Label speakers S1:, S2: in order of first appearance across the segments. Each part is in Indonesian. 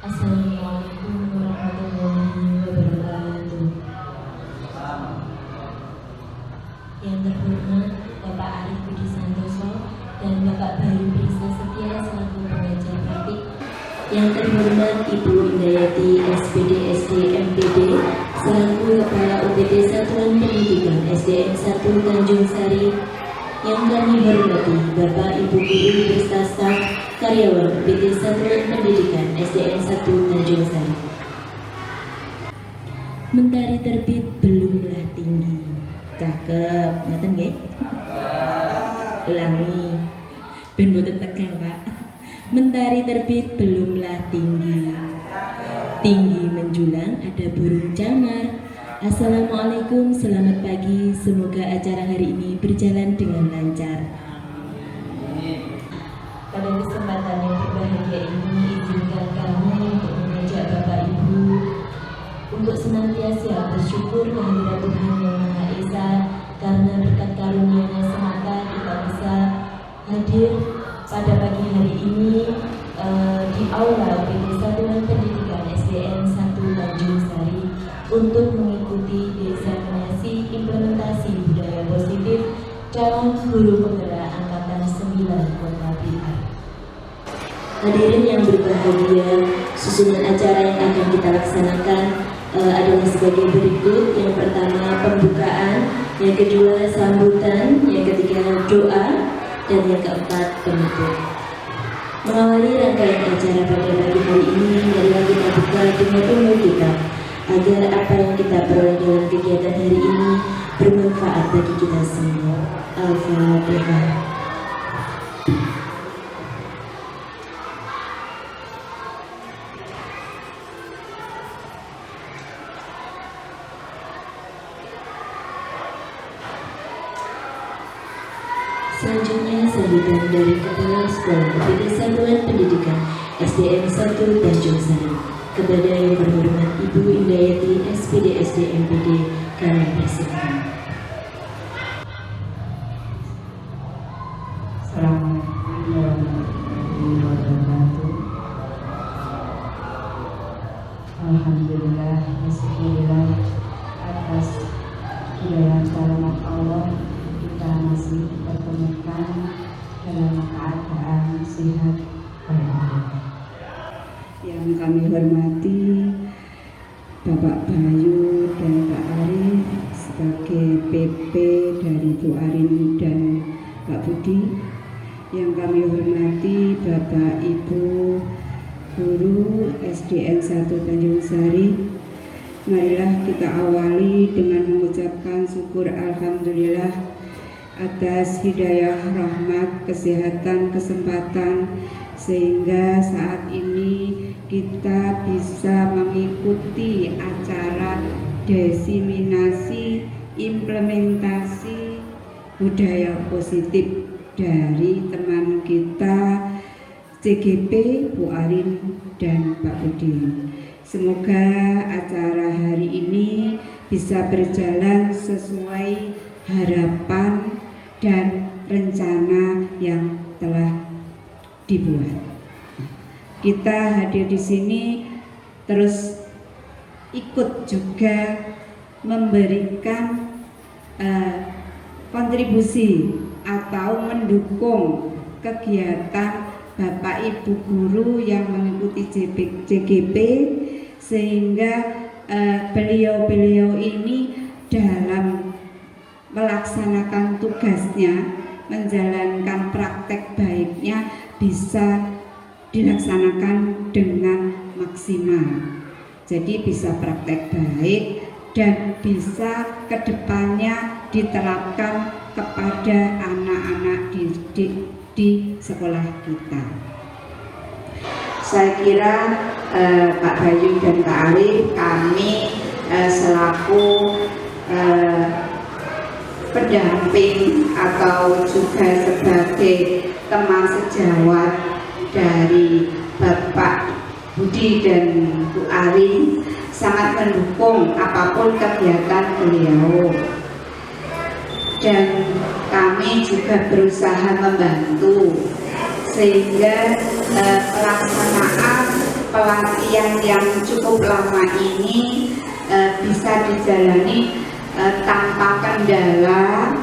S1: Assalamualaikum warahmatullahi wabarakatuh. Yang terhormat Bapak Arif Budi Santoso dan Bapak Bayu Prisna Setia selaku pengajar praktik. Yang terhormat Ibu Indayati SPD SD MPD selaku Kepala UPT Satuan Pendidikan SDN 1 Tanjung Sari. Yang kami hormati Bapak Ibu Guru beserta staf karyawan UPT Satuan Pendidikan SDN 1 Tanjung Sari. Mentari terbit belumlah tinggi. Cakep, ngoten nggih? Ulangi. Ben boten tegang, Pak. Mentari terbit belumlah tinggi. Tinggi menjulang ada burung camar. Assalamualaikum, selamat pagi. Semoga acara hari ini berjalan dengan lancar. Pada kesempatan yang berbahagia ini, izinkan kami untuk mengajak Bapak Ibu untuk senantiasa bersyukur kehadirat Tuhan Yang Maha Esa, karena berkat karunia-Nya semata kita bisa hadir pada pagi hari ini di aula UPT Satuan Pendidikan SDN 1 Tanjung Sari untuk mengikuti eksaminasi implementasi budaya positif calon guru penggerak angkatan 9 Kota Blitar. Hadirin yang berbahagia, susunan acara yang akan kita laksanakan adalah sebagai berikut. Yang pertama pembukaan, yang kedua sambutan, yang ketiga doa, dan yang keempat penutup. Mengawali rangkaian acara pada pagi hari ini, marilah kita buka dengan umur kita, agar apa yang kita peroleh dalam kegiatan hari ini bermanfaat bagi kita semua. Al-Fatihah. Selanjutnya sambutan dari Kepala Sekolah UPT Satuan Pendidikan SDN 1 Tanjung Sari. Kepada yang berhormat Ibu Indayati SPD SD MPD, kami persilakan.
S2: Assalamualaikum warahmatullahi wabarakatuh. Alhamdulillah, syukurillah atas hidayah rahmat Allah, kita masih dipertemukan dalam keadaan sehat walafiat. Yang kami hormati Bapak Bayu dan Pak Arif sebagai PP dari Bu Arin dan Pak Budi. Yang kami hormati Bapak Ibu Guru SDN 1 Tanjung Sari. Marilah kita awali dengan mengucapkan syukur alhamdulillah atas hidayah, rahmat, kesehatan, kesempatan, sehingga saat ini kita bisa mengikuti acara diseminasi implementasi budaya positif dari teman kita CGP Bu Arin dan Pak Budi. Semoga acara hari ini bisa berjalan sesuai harapan dan rencana yang telah dibuat. Kita hadir di sini terus ikut juga memberikan kontribusi atau mendukung kegiatan Bapak Ibu Guru yang mengikuti CGP, sehingga beliau-beliau ini dalam melaksanakan tugasnya, menjalankan praktek baiknya bisa dilaksanakan dengan maksimal. Jadi bisa praktek baik dan bisa kedepannya diterapkan kepada anak-anak didik di sekolah kita. Saya kira Pak Bayu dan Pak Arif, kami selaku pendamping atau juga sebagai teman sejawat dari Bapak Budi dan Bu Arin sangat mendukung apapun kegiatan beliau, dan kami juga berusaha membantu sehingga pelaksanaan pelatihan yang cukup lama ini bisa dijalani tanpa kendala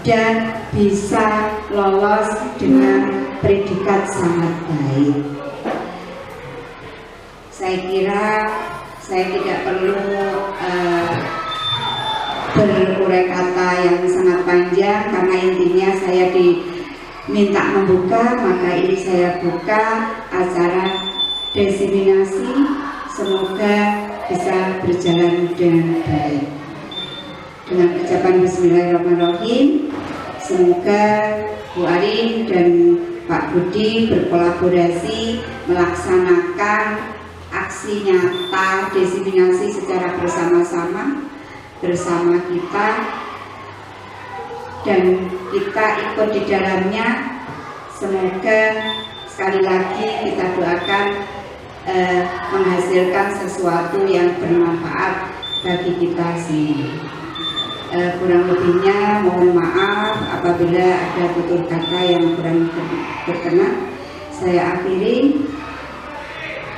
S2: dan bisa lolos dengan predikat sangat baik. Saya kira saya tidak perlu berurai kata yang sangat panjang, karena intinya saya diminta membuka, maka ini saya buka acara diseminasi. Semoga bisa berjalan dengan baik. Dengan ucapan bismillahirrahmanirrahim, semoga Bu Arin dan Pak Budi berkolaborasi melaksanakan aksi nyata diseminasi secara bersama-sama bersama kita, dan kita ikut di dalamnya. Semoga sekali lagi kita doakan menghasilkan sesuatu yang bermanfaat bagi kita semua. Kurang lebihnya mohon maaf apabila ada tutur kata yang kurang berkenan. Saya akhiri.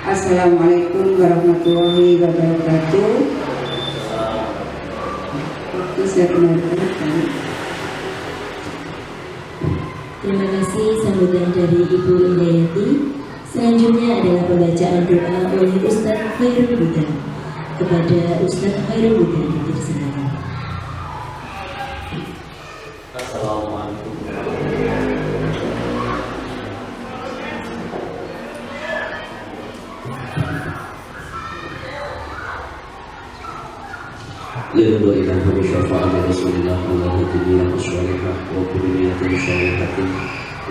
S2: Assalamualaikum warahmatullahi wabarakatuh. Waktu saya kembalikan.
S1: Terima kasih sambutan dari Ibu Indayati. Selanjutnya adalah pembacaan doa oleh Ustadz Khairul Huda. Kepada Ustadz Khairul Huda dipersilakan.
S3: Assalamualaikum. Lillahi ilhamul syafa'an Rasulullah Allahu Ta'ala Aswalihah wa kulliyatin syarihatin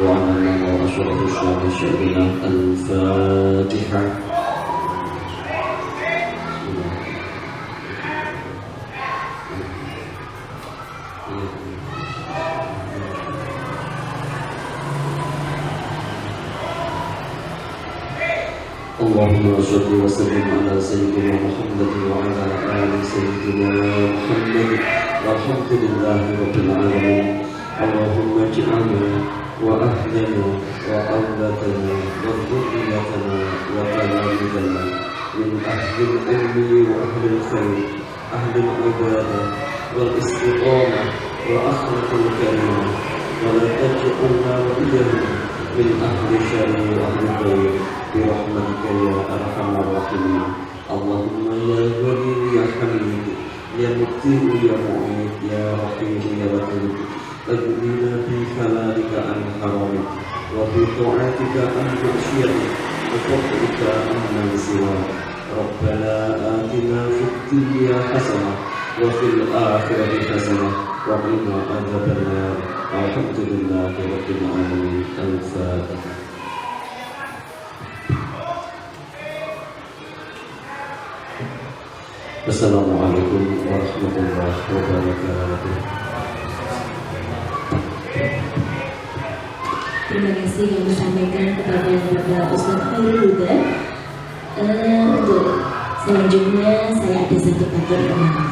S3: wa amanna wa asyarafu syarih syarihah Al-Fatihah. Allahumma sholli wa sallim ala sayyidina Muhammad wa ala ali sayyidina Muhammad walhamdulillahi rabbil alamin. Allahumma ij'alna wa ahlana wa awlatana wa dhurriyyatana wa talamidana min ahli al-ilmi wa ahli al-khair, ahli al-ibadah wal istiqamah wa akhlaqil karimah, wa la taj'alna wa iyahum min ahli syarri wa ahli khair birahmatika ya arhamar rahimin. Allahumma ya ghani ya hamid ya muqim ya mu'id ya rahim ya wadud, tadbina fi halalika an haramik wa fi ta'atika an maksyiatik wa fadlika amman siwak. Rabbana atina fid dunya hasanah wa fil akhirati hasanah wa qina adzabannar. Alhamdulillahi rabbil alamin. Al-Fatihah. Assalamualaikum warahmatullahi wabarakatuh.
S1: Terima kasih yang disampaikan kepada Bapak Ustadz Khairul Huda. Untuk selanjutnya saya ada satu paket pengantar.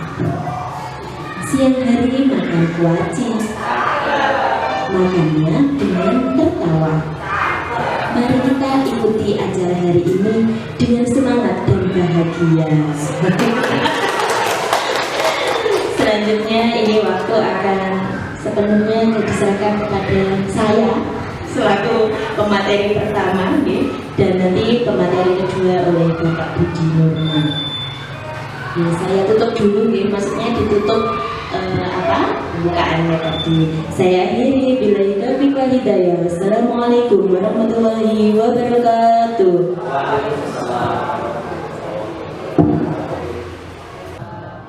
S1: Siang hari makan kuaci, makannya dengan tertawa. Mari kita ikuti acara hari ini dengan semangat dan bahagia. Selanjutnya ini waktu akan sepenuhnya diserahkan kepada saya selaku pemateri pertama, dan nanti pemateri kedua oleh Bapak Budi Nurman. Saya tutup dulu, maksudnya ditutup pembukaannya tadi. Saya akhiri billahi taufiq wal hidayah. Wassalamualaikum warahmatullahi wabarakatuh.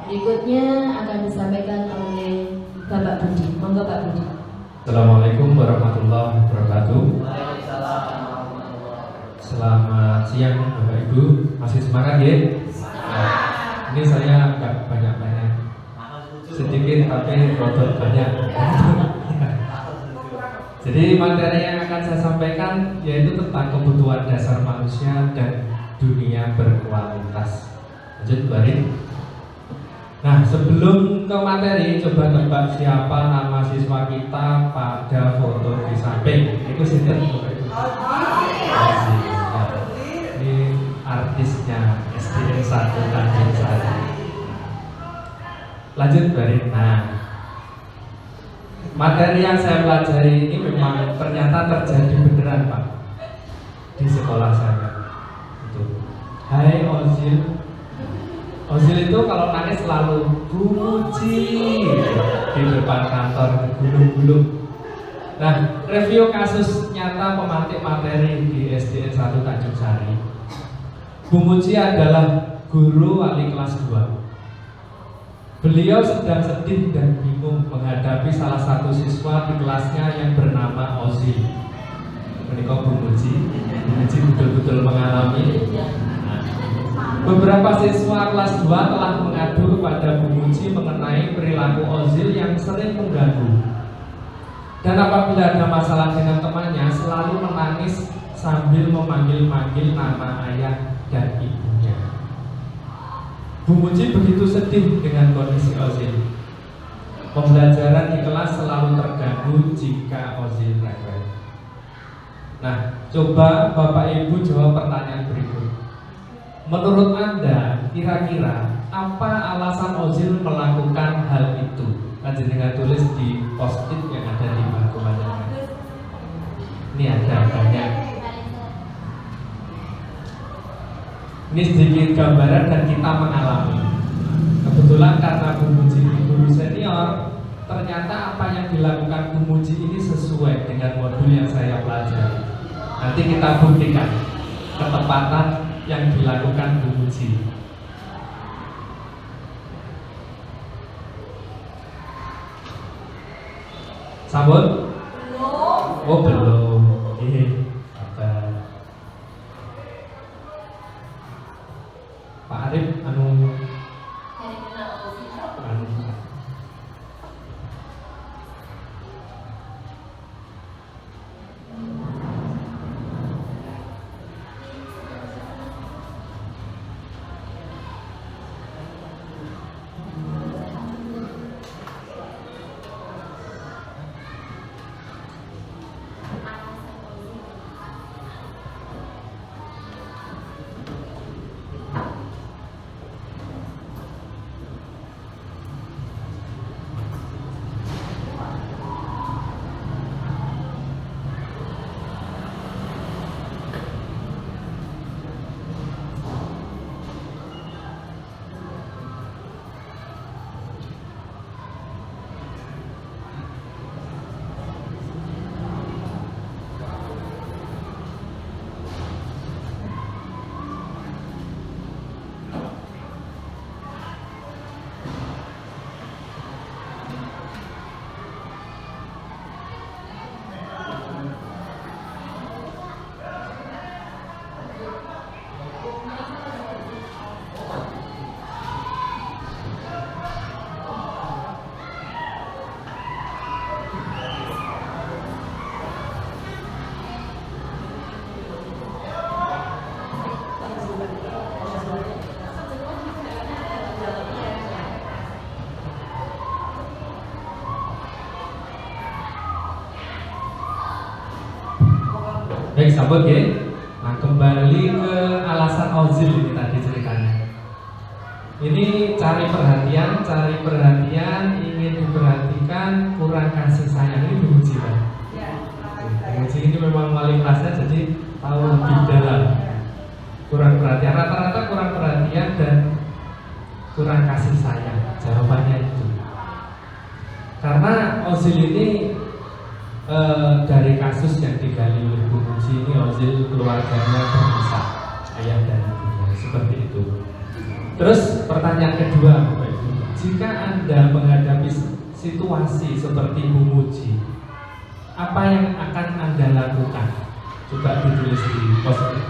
S1: Berikutnya akan disampaikan oleh Bapak Budi. Monggo Pak Budi.
S4: Assalamualaikum warahmatullahi wabarakatuh. Selamat siang Bapak Ibu. Masih semangat ya? Ini saya agak banyak-banyak, sedikit tapi rodot banyak. Jadi materi yang akan saya sampaikan yaitu tentang kebutuhan dasar manusia dan dunia berkualitas. Lanjut Bu Arin. Nah, sebelum ke materi, coba tebak siapa nama siswa kita pada foto di samping. Itu sinten Bapak Ibu? Ini artisnya SDN 1 Tanjung Sari. Lanjut Barin. Nah, materi yang saya pelajari ini memang ternyata terjadi beneran Pak di sekolah saya. Itu. Hai Ozil. Ozil itu kalau nangis selalu Bumuji di depan kantor gulung-gulung. Nah, review kasus nyata pemantik materi di SDN 1 Tanjung Sari. Bumuji adalah guru wali kelas 2. Beliau sedang sedih dan bingung menghadapi salah satu siswa di kelasnya yang bernama Ozil. Menikah Bumuji betul-betul mengalami. Beberapa siswa kelas 2 telah mengadu kepada Bumuji mengenai perilaku Ozil yang sering mengganggu. Dan apabila ada masalah dengan temannya, selalu menangis sambil memanggil-manggil nama ayah dan ibunya. Bumuji begitu sedih dengan kondisi Ozil. Pembelajaran di kelas selalu terganggu jika Ozil rewel. Nah, coba Bapak Ibu jawab pertanyaan berikut. Menurut Anda, kira-kira apa alasan Ozil melakukan hal itu? Panjenengan tulis di post-it yang ada di bangku panjenengan. Ini ada banyak. Ini sedikit gambaran dan kita mengalami. Kebetulan karena Bumuji guru senior, ternyata apa yang dilakukan Bumuji ini sesuai dengan modul yang saya pelajari. Nanti kita buktikan ketepatan yang dilakukan Bumuji. Sabun? Belum. Oh belum. Oke. Sabar. Pak Arif, anu. Baik, sahabat ya. Nah, kembali ke alasan Ozil ini tadi ceritanya. Ini cari perhatian, ingin diperhatikan, kurang kasih sayang. Ini Bumuji kan? Bumuji ini memang wali kelasnya, jadi tahu lebih dalam. Kurang perhatian, rata-rata kurang perhatian dan kurang kasih sayang. Jawabannya itu. Karena Ozil ini dari kasus yang digali oleh Bumuji ini, Ozil keluarganya berpisah, ayah dan ibunya, seperti itu. Terus pertanyaan kedua, Bapak Ibu, jika Anda menghadapi situasi seperti Bumuji, apa yang akan Anda lakukan? Coba ditulis di post-it.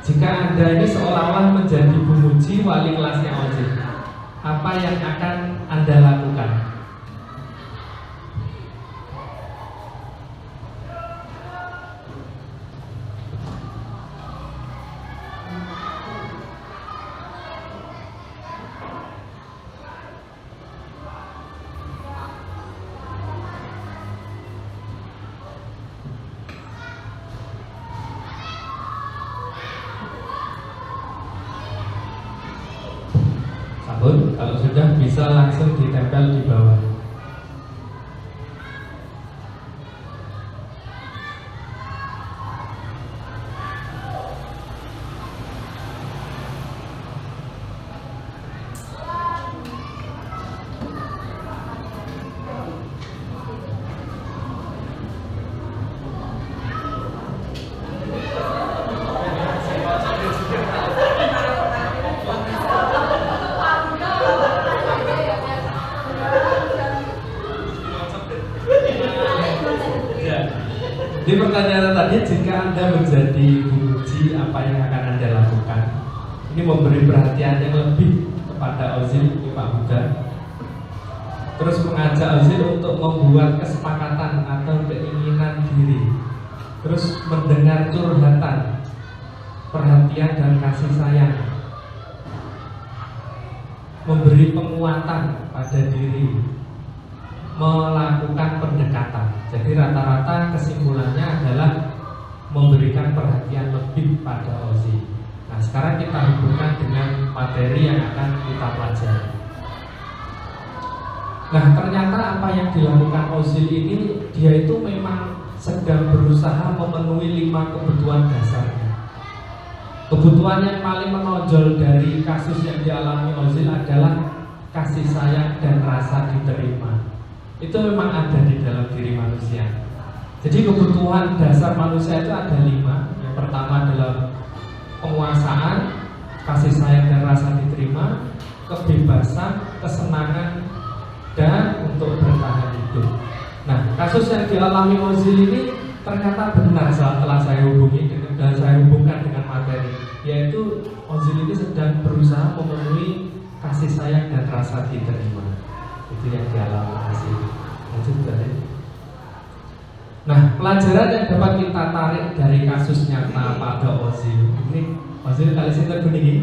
S4: Jika Anda ini seolah-olah menjadi Bumuji, wali kelasnya Ozil, apa yang akan Anda lakukan? sabun. Kalau sudah bisa langsung ditempel di bawah. Di pertanyaan tadi, jika Anda menjadi buji, apa yang akan Anda lakukan? Ini memberi perhatian yang lebih kepada Ozil di Pak Buddha. Terus mengajak Ozil untuk membuat kesepakatan atau keinginan diri. Terus mendengar curhatan, perhatian dan kasih sayang. Memberi penguatan pada diri, melakukan pendekatan. Jadi rata-rata kesimpulannya adalah memberikan perhatian lebih pada Ozil. Nah, sekarang kita hubungkan dengan materi yang akan kita pelajari. Nah, ternyata apa yang dilakukan Ozil ini, dia itu memang sedang berusaha memenuhi 5 kebutuhan dasarnya. Kebutuhan yang paling menonjol dari kasus yang dialami Ozil adalah kasih sayang dan rasa diterima. Itu memang ada di dalam diri manusia. Jadi kebutuhan dasar manusia itu ada 5. Yang pertama adalah penguasaan, kasih sayang dan rasa diterima, kebebasan, kesenangan, dan untuk bertahan hidup. Nah, kasus yang dialami Ozil ini ternyata benar setelah saya hubungkan dengan materi, yaitu Ozil ini sedang berusaha memenuhi kasih sayang dan rasa diterima. Itu yang dialami Ozil. Nah, pelajaran yang dapat kita tarik dari kasus nyata pada Ozil ini, Ozil kali ini begini.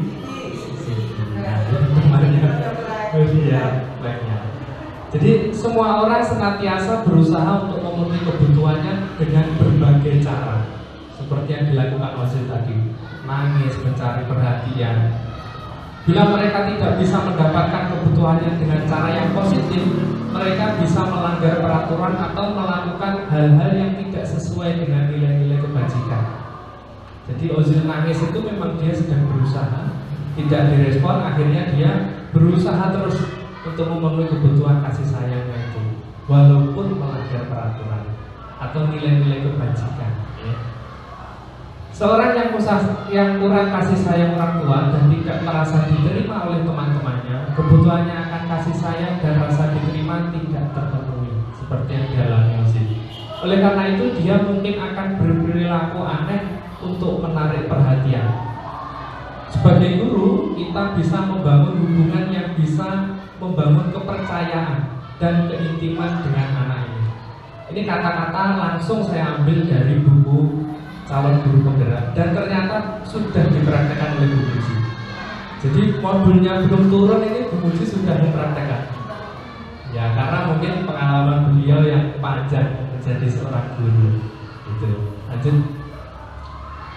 S4: Jadi semua orang senantiasa berusaha untuk memenuhi kebutuhannya dengan berbagai cara, seperti yang dilakukan Ozil tadi, nangis, mencari perhatian. Bila mereka tidak bisa mendapatkan kebutuhannya dengan cara yang positif, mereka bisa melanggar peraturan atau melakukan hal-hal yang tidak sesuai dengan nilai-nilai kebajikan. Jadi Ozil nangis itu memang dia sedang berusaha, tidak direspon, akhirnya dia berusaha terus untuk memenuhi kebutuhan kasih sayangnya itu, walaupun melanggar peraturan atau nilai-nilai kebajikan. Seorang yang kurang kasih sayang orang tua dan tidak merasa diterima oleh teman-temannya, kebutuhannya akan kasih sayang dan rasa diterima tidak terpenuhi, seperti yang dialami Ozil. Oleh karena itu, dia mungkin akan berperilaku aneh untuk menarik perhatian. Sebagai guru, kita bisa membangun hubungan yang bisa membangun kepercayaan dan keintiman dengan anak ini. Ini kata-kata langsung saya ambil dari buku Calon Guru Penggerak, dan ternyata sudah dipraktekkan oleh Bu Muji. Jadi modulnya belum turun, ini Bu Muji sudah mempraktekkan. Ya, karena mungkin pengalaman beliau yang panjang menjadi seorang guru. Gitu. Lanjut.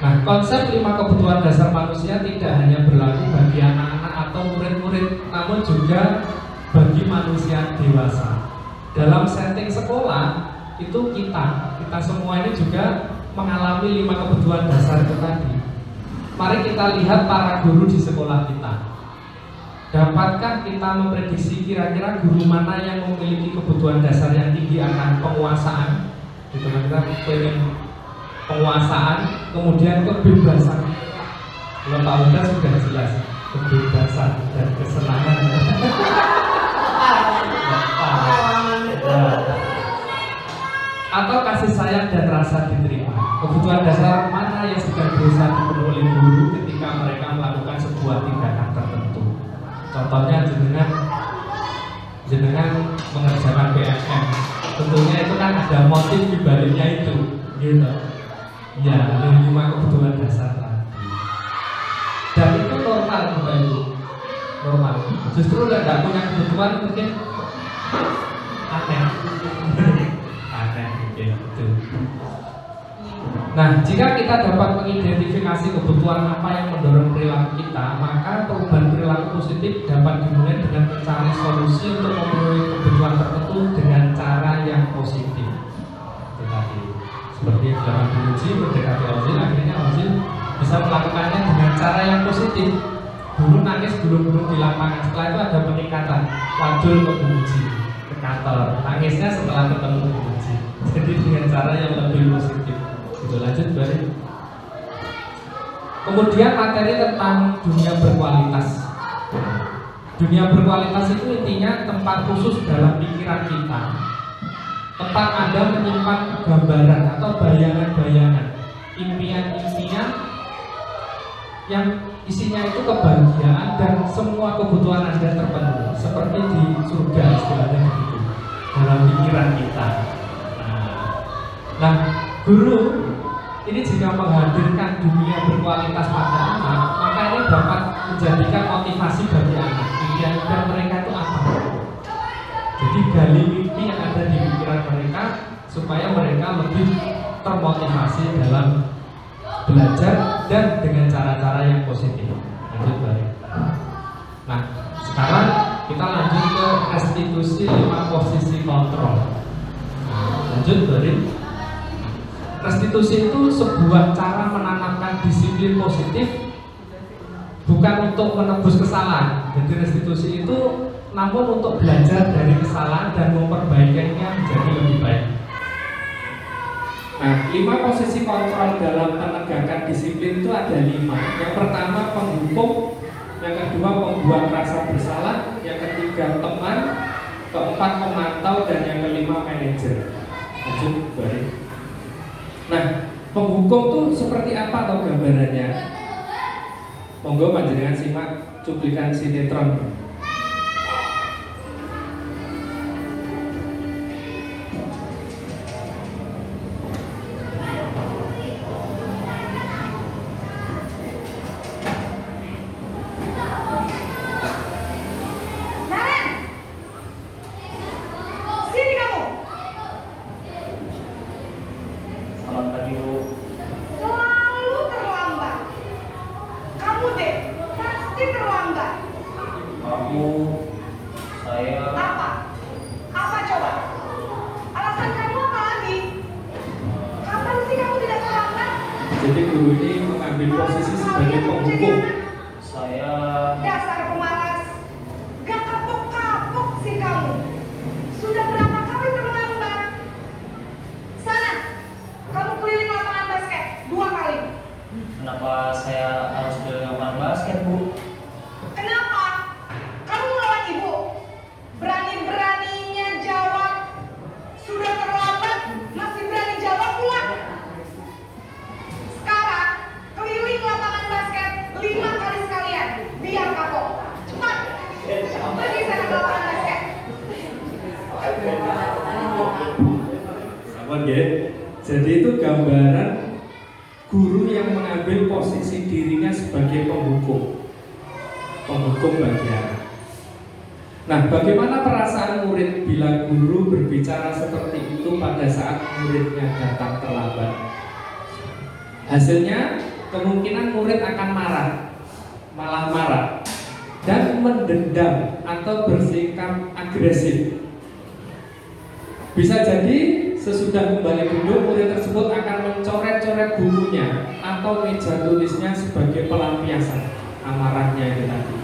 S4: Nah, konsep 5 kebutuhan dasar manusia tidak hanya berlaku bagi anak-anak atau murid-murid, namun juga bagi manusia dewasa. Dalam setting sekolah itu kita semua ini juga mengalami 5 kebutuhan dasar itu tadi. Mari kita lihat para guru di sekolah kita. Dapatkah kita memprediksi kira-kira guru mana yang memiliki kebutuhan dasar yang tinggi akan penguasaan? Gitu, kita pengen penguasaan, kemudian kebebasan. Kalau Pak Uda sudah jelas, kebebasan dan kesenangan. Atau kasih sayang dan rasa diterima. Kebutuhan dasar mana yang sedang berusaha dipenuhi oleh guru ketika mereka melakukan sebuah tindakan tertentu? Contohnya jenengan mengerjakan PNM. Tentunya itu kan ada motif di baliknya itu, gitu. Ya, 5 kebutuhan dasar tadi. Dan itu normal, Bapak Ibu. Normal. Justru tidak punya kebutuhan mungkin aneh. Aneh, gitu. Nah, jika kita dapat mengidentifikasi kebutuhan apa yang mendorong perilaku kita, maka perubahan perilaku positif dapat dimulai dengan mencari solusi untuk memenuhi kebutuhan tertentu dengan cara yang positif. Itu tadi. Seperti dalam diuji mendekati Ozil, akhirnya Ozil bisa melakukannya dengan cara yang positif. Dulu nangis belum di lapangan, setelah itu ada peningkatan. Wadul ke Buji, ke kantor. Nangisnya setelah ketemu Buji. Jadi dengan cara yang lebih positif. Gitu, lanjut balik. Kemudian materi tentang dunia berkualitas. Dunia berkualitas itu intinya tempat khusus dalam pikiran kita, tempat Anda menyimpan gambaran atau bayangan-bayangan, impian-impian yang isinya itu kebahagiaan dan semua kebutuhan Anda terpenuhi, seperti di surga istilahnya begitu, dalam pikiran kita. Nah, guru ini jika menghadirkan dunia berkualitas pada anak, maka ini dapat menjadikan motivasi bagi anak. Impian mereka itu apa? Jadi gali mimpi yang ada di pikiran mereka supaya mereka lebih termotivasi dalam belajar dan dengan cara-cara yang positif. Lanjut balik. Nah, sekarang kita lanjut ke restitusi 5 posisi kontrol. Lanjut balik. Restitusi itu sebuah cara menanamkan disiplin positif, bukan untuk menebus kesalahan. Jadi restitusi itu namun untuk belajar dari kesalahan dan memperbaikinya menjadi lebih baik. Nah, 5 posisi kontrol dalam penegakan disiplin itu ada 5. Yang pertama penghukum, yang kedua pembuat rasa bersalah, yang ketiga teman, keempat pemantau, dan yang kelima manajer. Lanjut balik. Nah, penghukum tuh seperti apa atau gambarannya? Monggo panjenengan simak cuplikan sinetron. Jadi guru ini mengambil posisi sebagai penghukum.
S5: Saya
S6: dasar pemalas, gak kapok-kapok sih kamu. Sudah berapa kali terlambat? Sana, kamu keliling lapangan basket 2 kali.
S5: kenapa saya harus keliling lapangan basket, Bu?
S6: Kenapa? Kamu melawan ibu. Berani-beraninya jawab. Sudah terlambat, masih berani jawab pula. Sekarang, keliling lapangan basket 5 kali sekalian. Biar kapok. Cepat. Pergi sana ke lapangan basket.
S4: Sama ya. Jadi itu gambaran guru yang mengambil posisi dirinya sebagai penghukum bagi anak. Nah, bagaimana perasaan murid bila guru berbicara seperti itu pada saat muridnya datang terlambat? Hasilnya kemungkinan murid akan malah marah dan mendendam atau bersikap agresif. Bisa jadi sesudah kembali duduk, murid tersebut akan mencoret-coret bukunya atau meja tulisnya sebagai pelampiasan amarahnya itu tadi.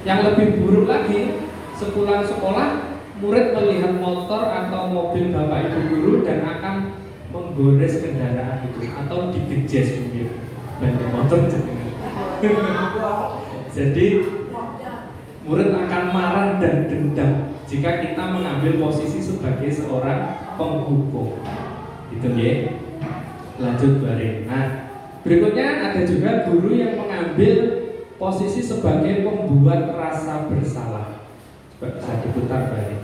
S4: Yang lebih buruk lagi, sepulang sekolah, murid melihat motor atau mobil bapak ibu guru dan akan menggores kendaraan itu atau digejes mungkin banyak motor jadi murid akan marah dan dendam jika kita mengambil posisi sebagai seorang penghukum. Gitu ya. Lanjut balik. Nah, berikutnya ada juga guru yang mengambil posisi sebagai pembuat rasa bersalah. Coba bisa diputar balik.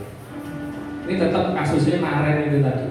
S4: Ini tetap kasusnya Naren itu tadi.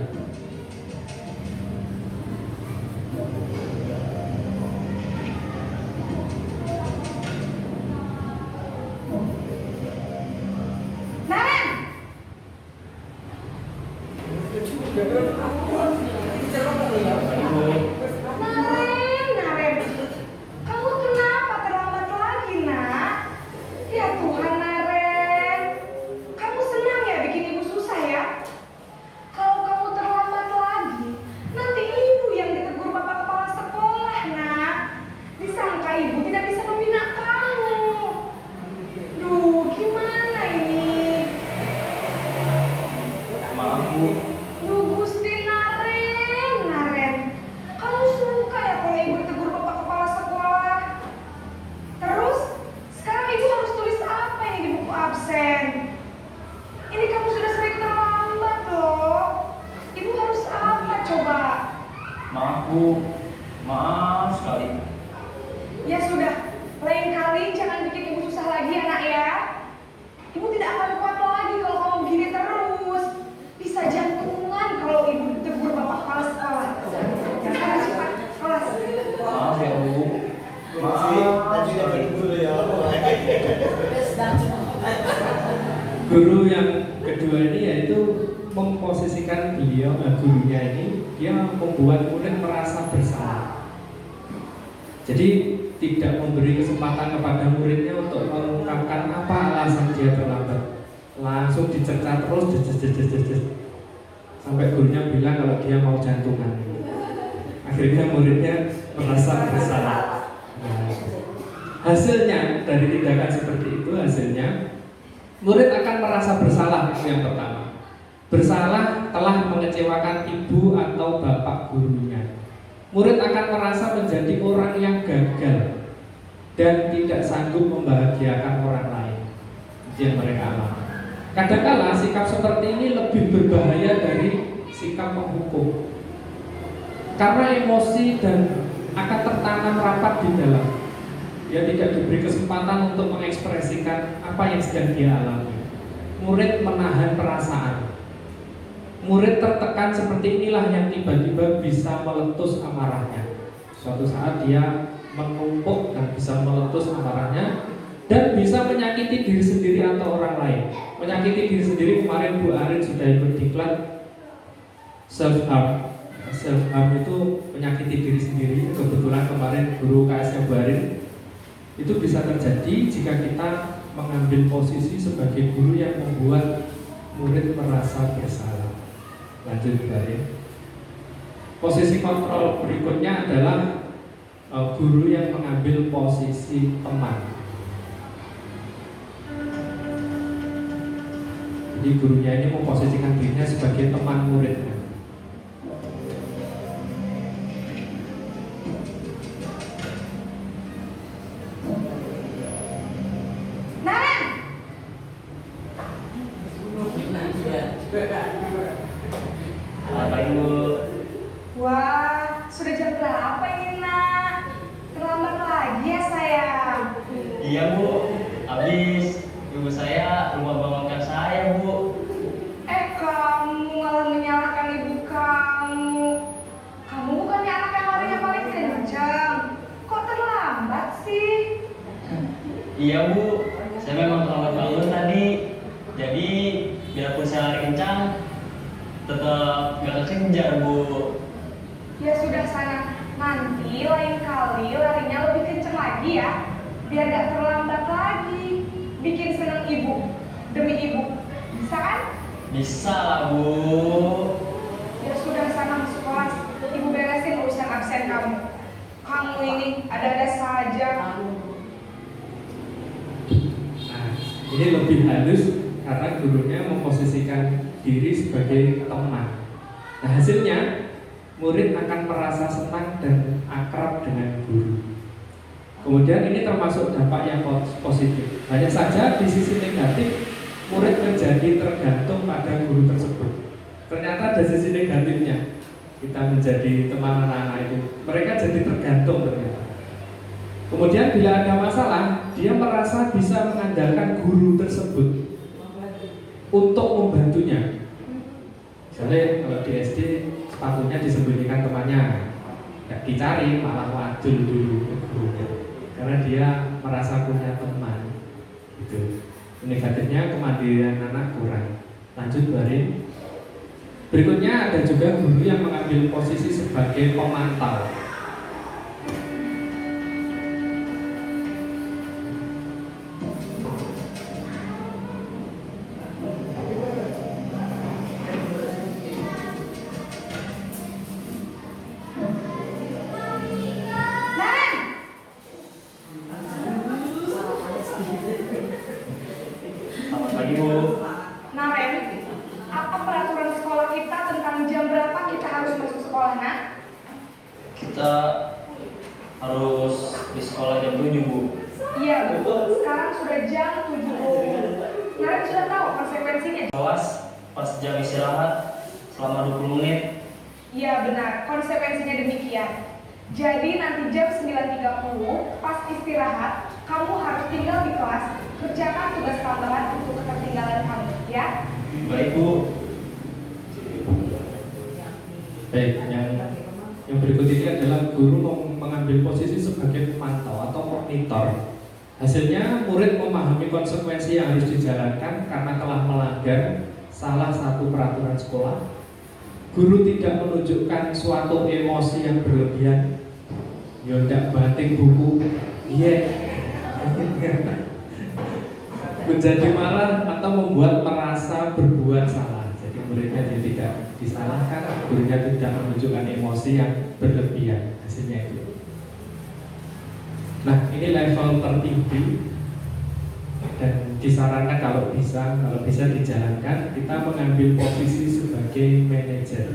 S5: Bu. Maaf sekali.
S6: Ya sudah, lain kali jangan bikin ibu susah lagi ya nak ya. Ibu tidak akan kuat lagi kalau kamu begini terus. Bisa jantungan kalau ibu ditegur bapak kepala sekolah. Sekarang cepat kelas.
S5: Maaf ya Bu. Maaf.
S4: Guru yang kedua ini yaitu memposisikan beliau, gurunya ini dia membuat murid merasa bersalah. Jadi tidak memberi kesempatan kepada muridnya untuk mengungkapkan apa alasan dia terlambat. Langsung dicerca terus, sampai gurunya bilang kalau dia mau jantungan. Akhirnya muridnya merasa bersalah. Nah, hasilnya dari tindakan seperti itu, hasilnya murid akan merasa bersalah. Itu yang pertama. Bersalah telah mengecewakan ibu atau bapak gurunya. Murid akan merasa menjadi orang yang gagal dan tidak sanggup membahagiakan orang lain. Itu yang mereka alami. Kadang-kala sikap seperti ini lebih berbahaya dari sikap menghukum, karena emosi dan akan tertanam rapat di dalam. Dia tidak diberi kesempatan untuk mengekspresikan apa yang sedang dia alami. Murid menahan perasaan. Murid tertekan seperti inilah yang tiba-tiba bisa meletus amarahnya. Suatu saat dia menumpuk dan bisa meletus amarahnya dan bisa menyakiti diri sendiri atau orang lain. Menyakiti diri sendiri, kemarin Bu Arin sudah ikut diklat self harm. Self harm itu menyakiti diri sendiri. Kebetulan kemarin guru KS-nya Bu Arin. Itu bisa terjadi jika kita mengambil posisi sebagai guru yang membuat murid merasa bersalah. Lanjut Bu Arin. Posisi kontrol berikutnya adalah guru yang mengambil posisi teman. Jadi gurunya ini memposisikan dirinya sebagai teman muridnya.
S5: Apa Ibu?
S6: Wah, sudah jam berapa ini nak? Terlambat lagi ya sayang.
S5: Iya Bu. Habis ibu saya lupa bangunkan saya Bu.
S6: Kamu malah menyalahkan ibu kamu. Kamu bukannya anak yang larinya paling kencang. Kok terlambat sih?
S5: Iya Bu. Saya memang terlambat bangun tadi. Jadi biarpun saya lari kencang, tetap gak kekejar Bu.
S6: Ya sudah sana. Nanti lain kali larinya lebih kencang lagi ya. Biar gak terlambat lagi. Bikin senang ibu. Demi ibu. Bisa kan?
S5: Bisa lah Bu.
S6: Ya sudah sana masuk kelas. Ibu beresin urusan absen kamu. Kamu ini ada-ada saja.
S4: Nah, ini lebih halus karena gurunya memposisikan diri sebagai teman. Nah, hasilnya murid akan merasa senang dan akrab dengan guru. Kemudian ini termasuk dampak yang positif. Hanya saja di sisi negatif, murid menjadi tergantung pada guru tersebut. Ternyata ada sisi negatifnya. Kita menjadi teman anak-anak itu, mereka jadi tergantung ternyata. Kemudian bila ada masalah, dia merasa bisa mengandalkan guru tersebut untuk membantunya. Misalnya kalau di SD sepatunya disembunyikan temannya, nggak dicari, malah wadul dulu ke gurunya, karena dia merasa punya teman. Gitu. Negatifnya kemandirian anak kurang. Lanjut Bu Arin. Berikutnya ada juga guru yang mengambil posisi sebagai pemantau.
S5: Selamat pagi Bu.
S6: Naren, apa peraturan sekolah kita tentang jam berapa kita harus masuk sekolah, nak?
S5: Kita harus di sekolah jam 7 Bu.
S6: Iya, betul. Sekarang sudah jam 7. Naren sudah tahu konsekuensinya.
S5: Kelas pas jam istirahat selama 20 menit.
S6: Iya benar, konsekuensinya demikian. Jadi nanti jam 9.30 pas istirahat, kamu harus tinggal di kelas, kerjakan tugas tambahan untuk ketertinggalan kamu, ya?
S5: Baik Bu.
S4: Baik, yang berikut ini adalah guru mengambil posisi sebagai pemantau atau monitor. Hasilnya murid memahami konsekuensi yang harus dijalankan karena telah melanggar salah satu peraturan sekolah. Guru tidak menunjukkan suatu emosi yang berlebihan. Tidak banting buku, menjadi marah atau membuat merasa berbuat salah. Jadi muridnya tidak disalahkan, gurunya tidak menunjukkan emosi yang berlebihan. Hasilnya itu. Nah, ini level tertinggi dan disarankan kalau bisa dijalankan, kita mengambil posisi sebagai manajer.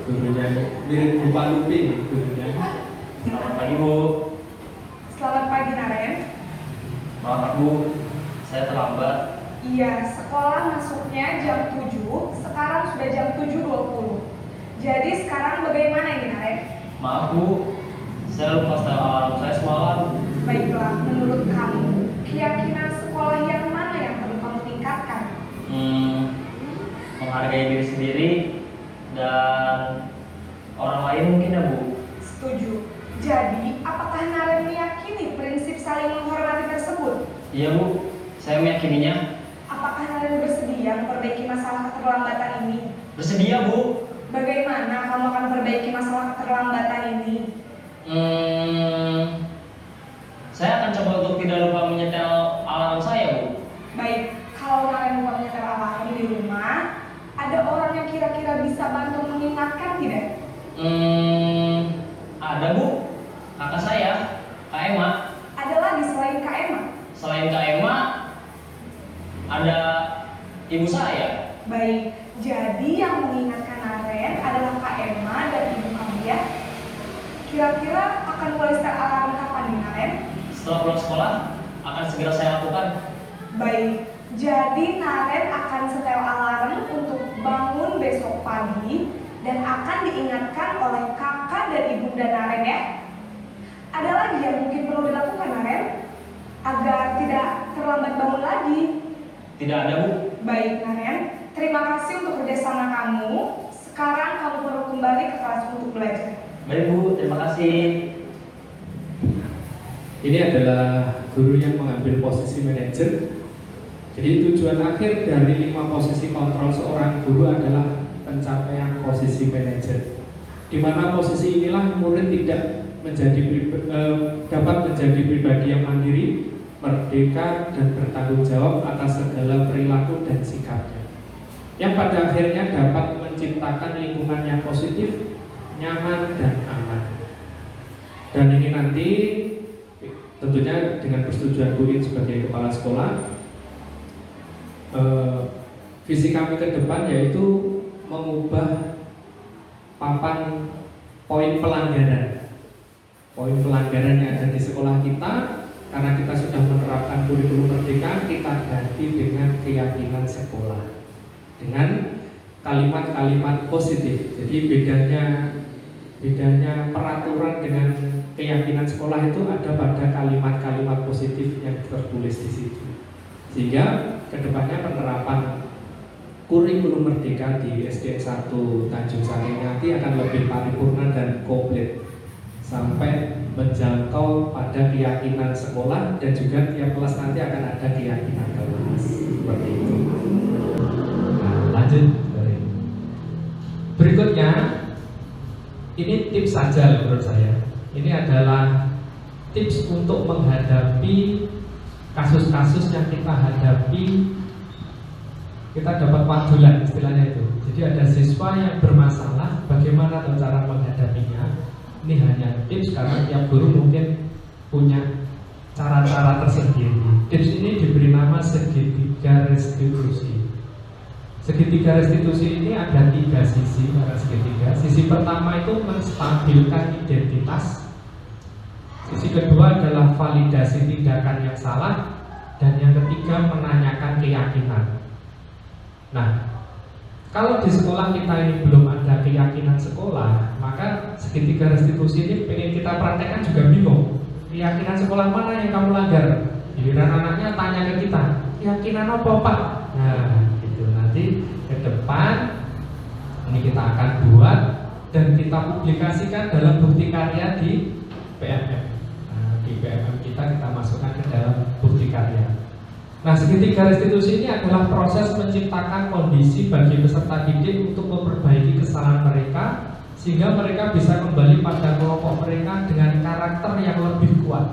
S4: Gurunya mirip Bapak Lupi, gurunya.
S5: Selamat pagi Bu.
S6: Selamat pagi Naren.
S5: Maaf Bu, saya terlambat.
S6: Iya, sekolah masuknya jam 7, sekarang sudah jam 7.20. Jadi sekarang bagaimana ini Naren?
S5: Maaf Bu, saya lupa setel alarm saya semalam.
S6: Baiklah, menurut kamu, keyakinan sekolah yang mana yang perlu kamu tingkatkan?
S5: Menghargai diri sendiri dan orang lain mungkin ya Bu.
S6: Setuju. Jadi, apakah Naren meyakini prinsip saling menghormati tersebut?
S5: Iya Bu, saya meyakininya.
S6: Apakah Naren bersedia memperbaiki masalah keterlambatan ini?
S5: Bersedia Bu.
S6: Bagaimana kamu akan memperbaiki masalah keterlambatan ini?
S5: Saya akan coba untuk tidak lupa menyetel alarm saya Bu.
S6: Baik, kalau Naren lupa menyetel alarm di rumah, ada orang yang kira-kira bisa bantu mengingatkan tidak?
S5: Ada Bu, kakak saya, Kak Emma.
S6: Ada lagi selain Kak Emma?
S5: Selain Kak Emma, ada ibu saya.
S6: Baik, jadi yang mengingatkan Naren adalah Kak Emma dan ibu kamu ya. Kira-kira akan mulai setel alarm kapan nih Naren?
S5: Setelah pulang sekolah, akan segera saya lakukan.
S6: Baik, jadi Naren akan setel alarm untuk bangun besok pagi dan akan diingatkan oleh kakak dan ibunda Naren ya. Ada lagi yang mungkin perlu dilakukan Naren agar tidak terlambat bangun lagi?
S5: Tidak ada Bu.
S6: Baik Naren, terima kasih untuk kerjasama kamu. Sekarang kamu perlu kembali ke kelas untuk belajar.
S5: Baik Bu, terima kasih.
S4: Ini adalah guru yang mengambil posisi manajer. Jadi tujuan akhir dari 5 posisi kontrol seorang guru adalah pencapaian posisi manajer. Di mana posisi inilah murid dapat menjadi pribadi yang mandiri, merdeka dan bertanggung jawab atas segala perilaku dan sikapnya. Yang pada akhirnya dapat menciptakan lingkungan yang positif, nyaman dan aman. Dan ini nanti tentunya dengan persetujuan Bu In sebagai kepala sekolah, visi kami ke depan yaitu mengubah papan poin pelanggaran yang ada di sekolah kita. Karena kita sudah menerapkan kurikulum merdeka, kita ganti dengan keyakinan sekolah dengan kalimat-kalimat positif. Jadi bedanya peraturan dengan keyakinan sekolah itu ada pada kalimat-kalimat positif yang tertulis di situ. Sehingga kedepannya penerapan kurikulum merdeka di SDN 1 Tanjung Sari nanti akan lebih paripurna dan komplit sampai menjangkau pada keyakinan sekolah, dan juga tiap kelas nanti akan ada keyakinan kelas seperti itu. Nah, lanjut. Berikutnya, ini tips saja menurut saya. Ini adalah tips untuk menghadapi kasus-kasus yang kita hadapi. Kita dapat wadulan istilahnya itu. Jadi ada siswa yang bermasalah, bagaimana cara menghadapinya. Ini hanya tips karena tiap guru mungkin punya cara-cara tersendiri. Tips ini diberi nama segitiga restitusi. Segitiga segitiga restitusi ini ada 3 sisi pada segitiga. Sisi pertama itu menstabilkan identitas. Sisi kedua adalah validasi tindakan yang salah, dan yang ketiga menanyakan keyakinan. Nah, kalau di sekolah kita ini belum ada keyakinan sekolah, maka segitiga restitusi ini pengen kita praktekkan juga bingung. Keyakinan sekolah mana yang kamu langgar? Giliran anaknya tanya ke kita, keyakinan apa Pak? Nah, gitu. Nanti ke depan ini kita akan buat dan kita publikasikan dalam bukti karya di PMM. Nah, di PMM kita masukkan ke dalam bukti karya. Nah, segitiga restitusi ini adalah proses menciptakan kondisi bagi peserta didik untuk memperbaiki kesalahan mereka sehingga mereka bisa kembali pada kelompok mereka dengan karakter yang lebih kuat.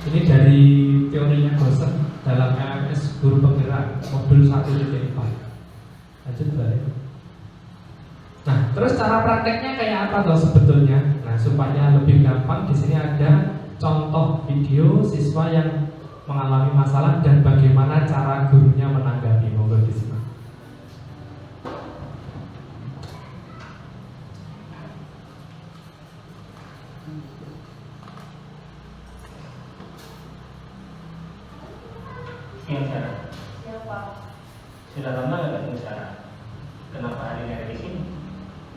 S4: Ini dari teorinya Gosen dalam LMS Guru Penggerak modul 1.4. Lanjut balik. Nah, terus cara prakteknya kayak apa toh sebetulnya? Nah, supaya lebih gampang di sini ada contoh video siswa yang mengalami masalah dan bagaimana cara gurunya menanggapi. Monggo disimak.
S7: Siang Sarah.
S6: Siap, Pak.
S7: Sudah lama nggak ketemu Sarah? Kenapa hari ini ada di sini?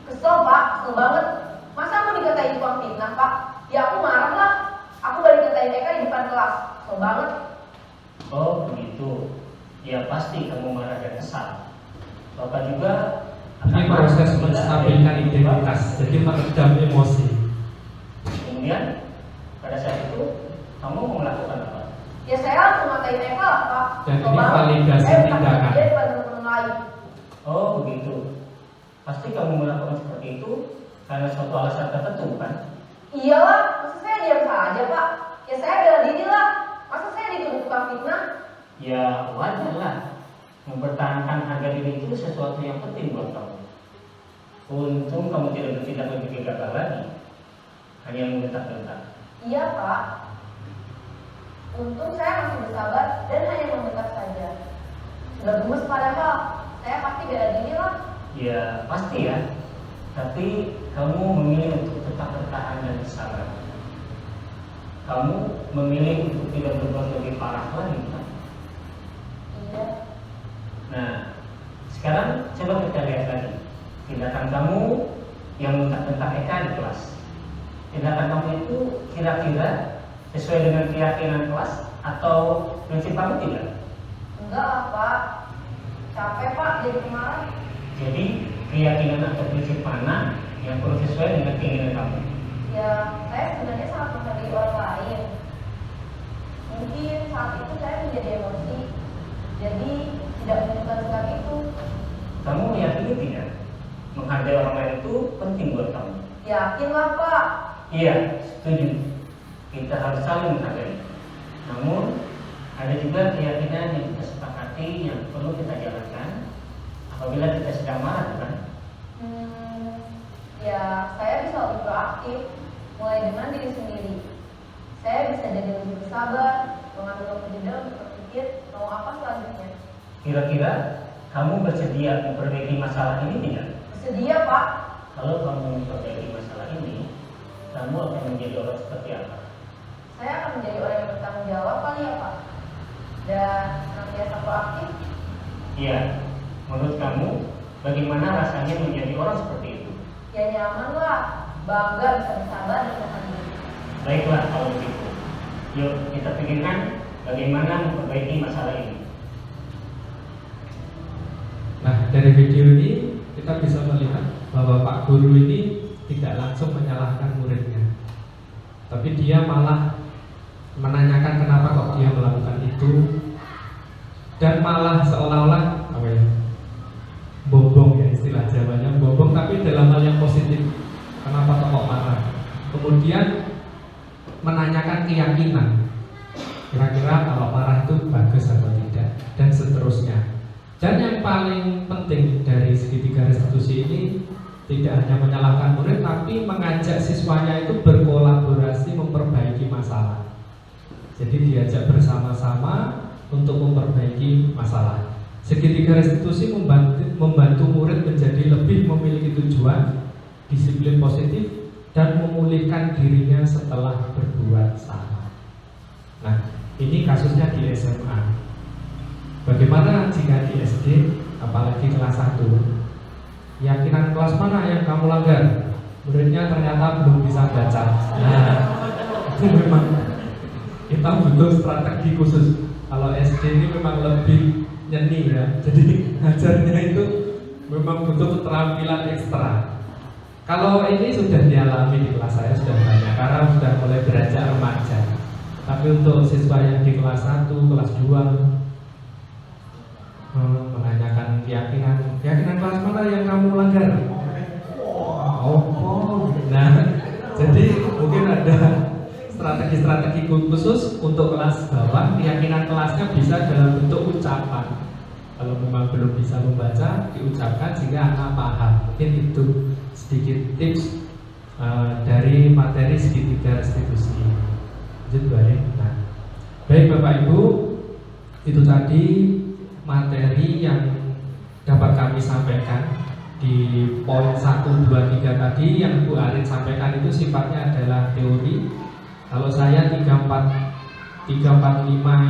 S6: Kesel, Pak. Kesel banget. Masa aku dikatain tukang fitnah, Pak? Ya aku marah lah. Aku balik katain mereka di depan kelas. Kesel banget.
S7: Oh begitu. Ya pasti kamu marah dan kesal. Bapak juga
S4: Ini proses menstabilkan identitas, jadi meredam emosi.
S7: Kemudian pada saat itu kamu mau melakukan apa?
S6: Ya saya langsung ngatain mereka lah, Pak.
S4: Dan
S6: Kesel
S4: ini
S6: banget.
S4: validasi
S6: Saya bukan
S4: tindakan.
S6: dia depan teman-teman lain.
S7: Oh begitu. Pasti kamu melakukan seperti itu karena suatu alasan tertentu kan?
S6: Iyalah, masa saya diam saja, Pak? Ya saya bela diri lah. Masa saya dituduh tukang fitnah?
S7: Ya wajar lah. Mempertahankan harga diri itu sesuatu yang penting buat kamu. Untung kamu tidak bertindak lebih gegabah lagi, hanya membentak-bentak.
S6: Iya, Pak. Untung saya masih bersabar dan hanya membentak saja. Sudah gemes padahal. Saya pasti bela diri lah.
S7: Ya pasti ya. Tapi kamu memilih untuk tetap bertahan dan bersabar. Kamu memilih untuk tidak berbuat lebih parah lagi kan?
S6: Iya.
S7: Nah, sekarang coba kita lihat lagi tindakan kamu yang bentak-bentak Eka di kelas. Tindakan kamu itu kira-kira sesuai dengan keyakinan kelas atau prinsip kamu tidak?
S6: Enggak lah, Pak. Capek, Pak, jadi pemarah.
S7: Jadi keyakinan atau prinsip mana yang perlu sesuai dengan keinginan kamu?
S6: Ya, saya sebenarnya sangat menghargai orang lain. Mungkin saat itu saya menjadi emosi. Jadi tidak menunjukkan sikap itu.
S7: Kamu meyakini tidak? Menghargai orang lain itu penting buat kamu.
S6: Yakinlah, Pak.
S7: Iya, setuju. Kita harus saling menghargai. Namun ada juga keyakinan yang kita sepakati yang perlu kita jalankan apabila kita sedang marah, bukan?
S6: Ya, saya bisa lebih proaktif, mulai dengan diri sendiri. Saya bisa jadi lebih bersabar, mengambil waktu jeda untuk berpikir mau apa selanjutnya.
S7: Kira-kira kamu bersedia memperbaiki masalah ini tidak?
S6: Bersedia, Pak.
S7: Kalau kamu memperbaiki masalah ini, kamu akan menjadi orang seperti apa?
S6: Saya akan menjadi orang yang bertanggung jawab kali ya, Pak. Dan senantiasa proaktif.
S7: Iya, menurut kamu bagaimana rasanya menjadi orang seperti itu?
S6: Ya nyaman lah, bangga bisa bersabar dan menahan diri.
S7: Baiklah kalau begitu. Yuk kita pikirkan bagaimana memperbaiki masalah ini.
S4: Nah, dari video ini kita bisa melihat bahwa Pak Guru ini tidak langsung menyalahkan muridnya, tapi dia malah menanyakan kenapa kok dia melakukan itu, dan malah seolah-olah apa ya, bombong ya istilah Jawanya, bombong tapi dalam hal yang positif. Kenapa kok marah? Kemudian menanyakan keyakinan, kira-kira kalau marah itu bagus atau tidak, dan seterusnya. Dan yang paling penting dari segitiga restitusi ini tidak hanya menyalahkan murid, tapi mengajak siswanya itu berkolaborasi memperbaiki masalah. Jadi diajak bersama-sama untuk memperbaiki masalah. Segitiga restitusi membantu murid menjadi lebih memiliki tujuan, disiplin positif, dan memulihkan dirinya setelah berbuat salah. Nah, ini kasusnya di SMA. Bagaimana jika di SD, apalagi kelas 1? Keyakinan kelas mana yang kamu langgar? Muridnya ternyata belum bisa baca. Nah, itu memang kita butuh strategi khusus. Kalau SD ini memang lebih nyeni ya, jadi ngajarnya itu memang butuh keterampilan ekstra. Kalau ini sudah dialami di kelas saya sudah banyak karena sudah mulai beranjak remaja. Tapi untuk siswa yang di kelas 1, kelas 2 menanyakan keyakinan kelas mana yang kamu langgar? Nah, jadi mungkin ada strategi-strategi khusus untuk kelas bawah. Keyakinan kelasnya bisa dalam bentuk ucapan. Kalau memang belum bisa membaca, diucapkan sehingga anak paham. Mungkin itu sedikit tips dari materi segitiga restitusi. Lanjut balik. Nah, baik Bapak Ibu, itu tadi materi yang dapat kami sampaikan di poin 1, 2, 3 tadi. Yang Bu Arin sampaikan itu sifatnya adalah teori. Kalau saya 3, 4, 5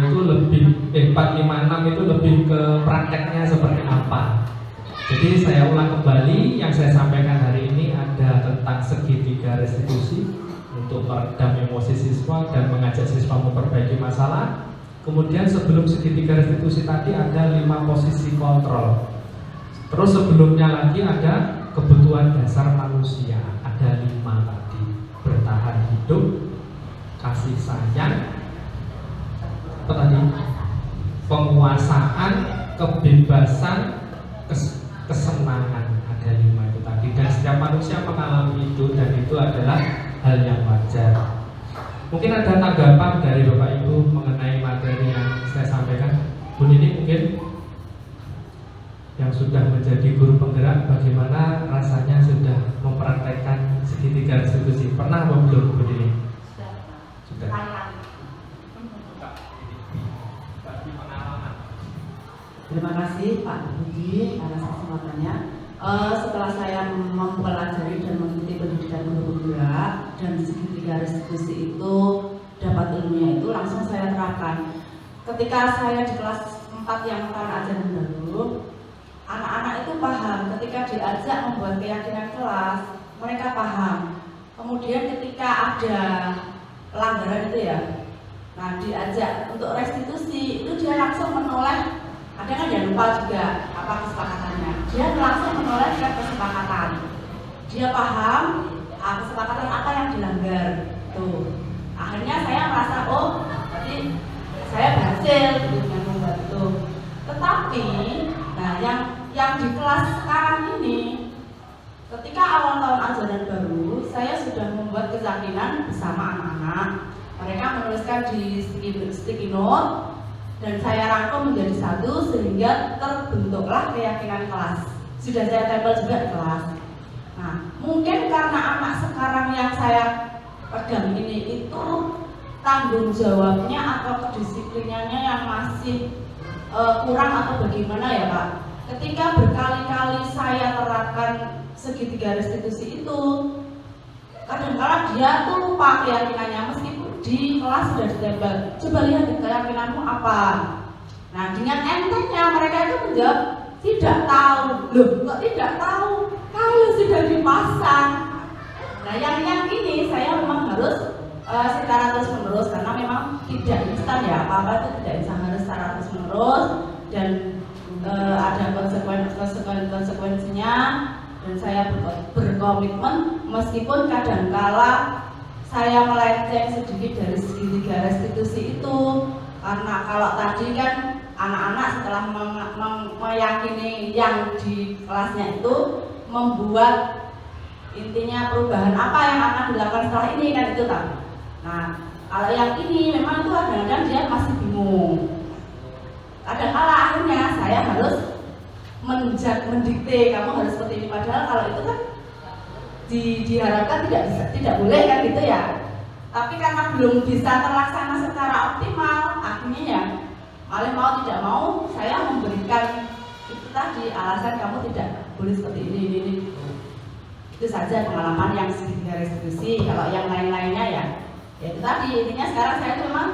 S4: itu lebih 4, 5, 6 itu lebih ke prakteknya seperti apa. Jadi saya ulang kembali, yang saya sampaikan hari ini ada tentang segitiga restitusi untuk meredam emosi siswa dan mengajak siswa memperbaiki masalah. Kemudian sebelum segitiga restitusi tadi ada 5 posisi kontrol. Terus sebelumnya lagi ada kebutuhan dasar manusia, ada 5 tadi: bertahan hidup, kasih sayang, apa tadi? Penguasaan, kebebasan, kesenangan, ada 5 itu tadi. Dan setiap manusia mengalami itu dan itu adalah hal yang wajar. Mungkin ada tanggapan dari Bapak Ibu mengenai materi yang saya sampaikan. Bu Nini mungkin yang sudah menjadi guru penggerak, bagaimana rasanya sudah mempraktekkan segitiga restitusi? Pernah atau belum Bu Nini? Sudah.
S8: Terima kasih Pak Budi atas kesempatannya. Setelah saya mempelajari dan mengikuti pendidikan guru penggerak dan segitiga restitusi itu dapat ilmunya itu langsung saya terapkan. Ketika saya di kelas 4 yang karena ajaran baru, anak-anak itu paham. Ketika diajak membuat keyakinan kelas, mereka paham. Kemudian ketika ada pelanggaran itu ya, nah diajak untuk restitusi itu dia langsung menoleh. Ada kan dia lupa juga apa kesepakatannya. Dia langsung menoleh ke kesepakatan. Dia paham kesepakatan apa yang dilanggar. Tuh. Akhirnya saya merasa berarti saya berhasil dengan membuat itu. Tetapi, nah yang di kelas sekarang ini, ketika awal tahun ajaran baru, saya sudah membuat keyakinan bersama anak-anak. Mereka menuliskan di sticky note. Dan saya rangkum menjadi satu sehingga terbentuklah keyakinan kelas. Sudah saya tempel juga di kelas. Nah, mungkin karena anak sekarang yang saya pegang ini itu tanggung jawabnya atau kedisiplinannya yang masih kurang atau bagaimana ya Pak. Ketika berkali-kali saya terapkan segitiga restitusi itu, kadang-kadang dia tuh lupa keyakinannya meskipun di kelas sudah ditempel. Coba lihat keyakinanmu apa. Nah, dengan entengnya mereka itu menjawab tidak tahu. Loh, kok tidak tahu? Kalau sudah dipasang. Nah, yang ini saya memang harus secara terus-menerus karena memang tidak instan ya, apa-apa itu tidak instan, harus secara terus-menerus dan ada konsekuensinya. Dan saya berkomitmen meskipun kadangkala saya melenceng sedikit dari segitiga restitusi itu, karena kalau tadi kan anak-anak setelah meyakini yang di kelasnya itu membuat intinya perubahan apa yang akan dilakukan setelah ini kan itu kan. Nah kalau yang ini memang itu kadang-kadang dia masih bingung. Kadang-kala akhirnya saya harus mendikte kamu harus seperti ini, padahal kalau itu kan diharapkan tidak boleh kan gitu ya. Tapi karena belum bisa terlaksana secara optimal, akhirnya ya mau tidak mau saya memberikan itu tadi alasan kamu tidak boleh seperti ini. Itu saja pengalaman yang segitiga restitusi. Kalau yang lain-lainnya ya itu tadi, intinya sekarang saya itu memang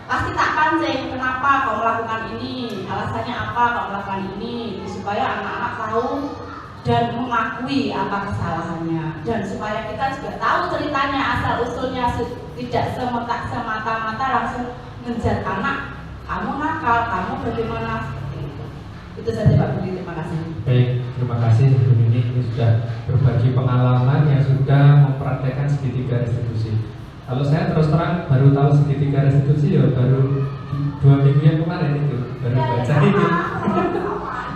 S8: pasti tak pancing, kenapa kau melakukan ini, alasannya apa kau melakukan ini, supaya anak-anak tahu dan mengakui apa kesalahannya, dan supaya kita juga tahu ceritanya asal usulnya, tidak semata-mata langsung menjat anak kamu nakal, kamu bagaimana, seperti itu. Itu saja Pak Budi, terima kasih.
S4: Baik, terima kasih Bu Nini, ini sudah berbagi pengalaman yang sudah mempraktekkan segitiga restitusi. Kalau saya terus terang baru tahu segitiga restitusi ya baru 2 minggu yang kemarin itu, baru baca itu.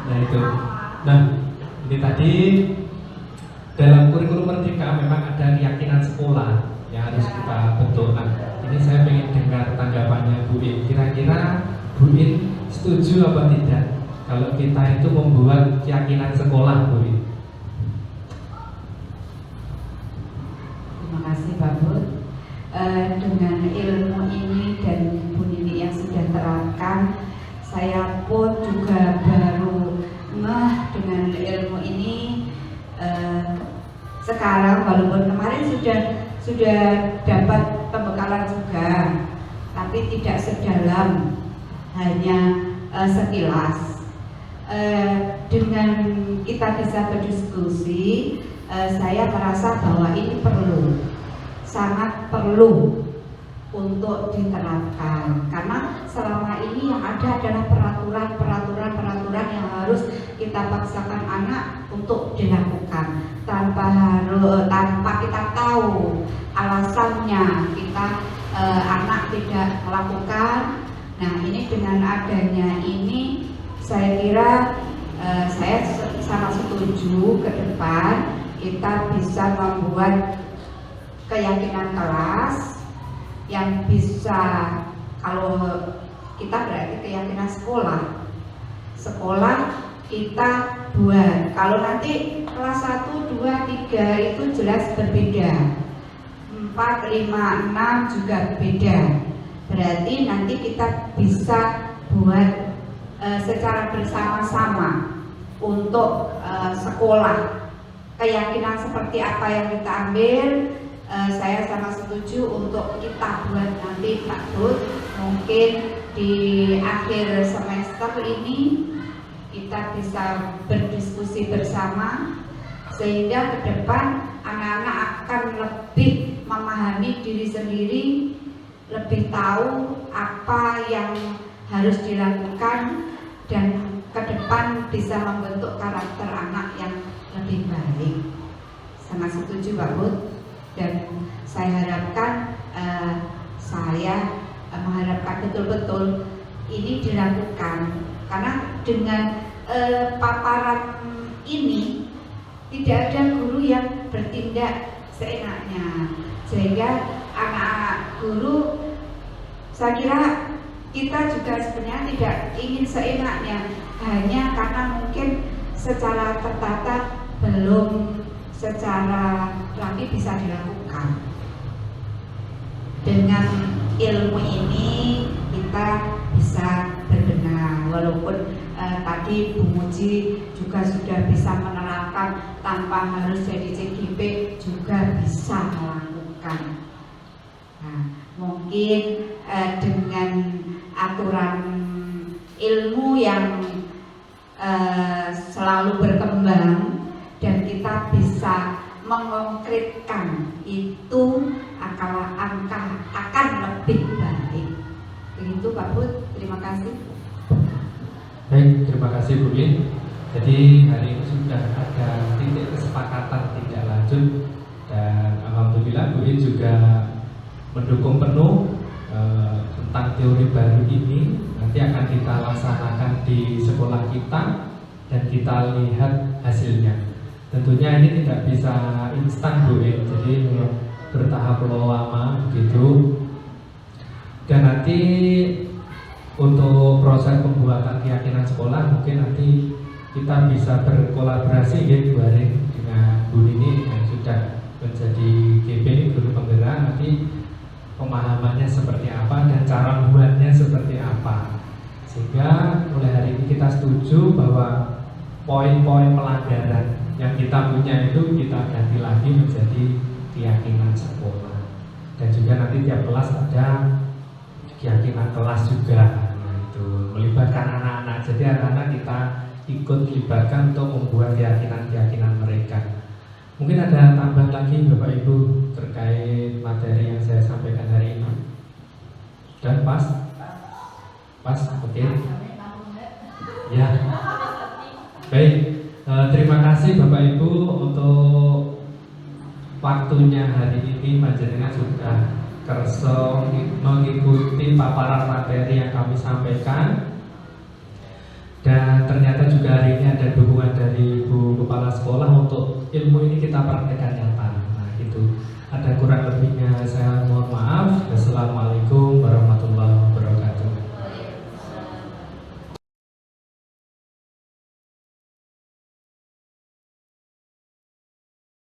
S4: Nah itu, nah ini tadi dalam kurikulum merdeka memang ada keyakinan sekolah yang harus kita bentuk. Nah, ini saya ingin dengar tanggapannya Bu In. Kira-kira Bu In setuju apa tidak kalau kita itu membuat keyakinan sekolah, Bu In?
S2: Terima kasih Pak Bud. Dengan ilmu ini dan Bu Nini yang sudah terangkan, saya pun juga baru ngeh dengan ilmu ini sekarang, walaupun kemarin sudah dapat pembekalan juga, tapi tidak sedalam, hanya sekilas. Dengan kita bisa berdiskusi, saya merasa bahwa ini sangat perlu untuk diterapkan, karena selama ini yang ada adalah peraturan yang harus kita paksakan anak untuk dilakukan tanpa kita tahu alasannya, anak tidak melakukan. Nah, ini dengan adanya ini saya kira saya sangat setuju ke depan kita bisa membuat keyakinan kelas yang bisa, kalau kita berarti keyakinan sekolah kita buat. Kalau nanti kelas 1, 2, 3 itu jelas berbeda, 4, 5, 6 juga beda. Berarti nanti kita bisa buat secara bersama-sama untuk sekolah keyakinan seperti apa yang kita ambil. Saya sangat setuju untuk kita buat nanti Pak Bud, mungkin di akhir semester ini kita bisa berdiskusi bersama, sehingga ke depan anak-anak akan lebih memahami diri sendiri, lebih tahu apa yang harus dilakukan, dan ke depan bisa membentuk karakter anak yang lebih baik. Sangat setuju Pak Bud. Dan saya harapkan, mengharapkan betul-betul ini dilakukan, karena dengan paparan ini tidak ada guru yang bertindak seenaknya, sehingga anak-anak guru, saya kira kita juga sebenarnya tidak ingin seenaknya, hanya karena mungkin secara tertata belum secara rapi bisa dilakukan. Dengan ilmu ini kita bisa berbenah, walaupun tadi Bu Muji juga sudah bisa menerapkan tanpa harus jadi CGP juga bisa melakukan. Nah, mungkin dengan aturan ilmu yang selalu berkembang, dan kita bisa mengkonkretkan itu, angka akan lebih baik. Begitu Pak Bud, terima kasih.
S4: Baik, terima kasih Bu In. Jadi hari ini sudah ada titik kesepakatan tindak lanjut, dan alhamdulillah Bu In juga mendukung penuh tentang teori baru ini. Nanti akan kita laksanakan di sekolah kita dan kita lihat hasilnya. Tentunya ini tidak bisa instan Bu In, jadi bertahap lama begitu. Dan nanti untuk proses pembuatan keyakinan sekolah mungkin nanti kita bisa berkolaborasi gitu dengan Bu Nini yang sudah menjadi GP guru penggerak. Nanti pemahamannya seperti apa dan cara membuatnya seperti apa, sehingga mulai hari ini kita setuju bahwa poin-poin pelanggaran yang kita punya itu kita ganti lagi menjadi keyakinan sekolah. Dan juga nanti tiap kelas ada keyakinan kelas juga. Nah, itu melibatkan anak-anak. Jadi anak-anak kita ikut libatkan untuk membuat keyakinan-keyakinan mereka. Mungkin ada tambahan lagi Bapak Ibu terkait materi yang saya sampaikan hari ini. Dan pas, oke. Ya, baik. Terima kasih Bapak Ibu untuk waktunya hari ini. Panjenengan sudah kerso mengikuti paparan materi yang kami sampaikan. Dan ternyata juga hari ini ada dukungan dari Ibu Kepala Sekolah untuk ilmu ini kita praktekkan nyata. Nah itu, ada kurang lebihnya saya mohon maaf. Wassalamualaikum warahmatullahi wabarakatuh.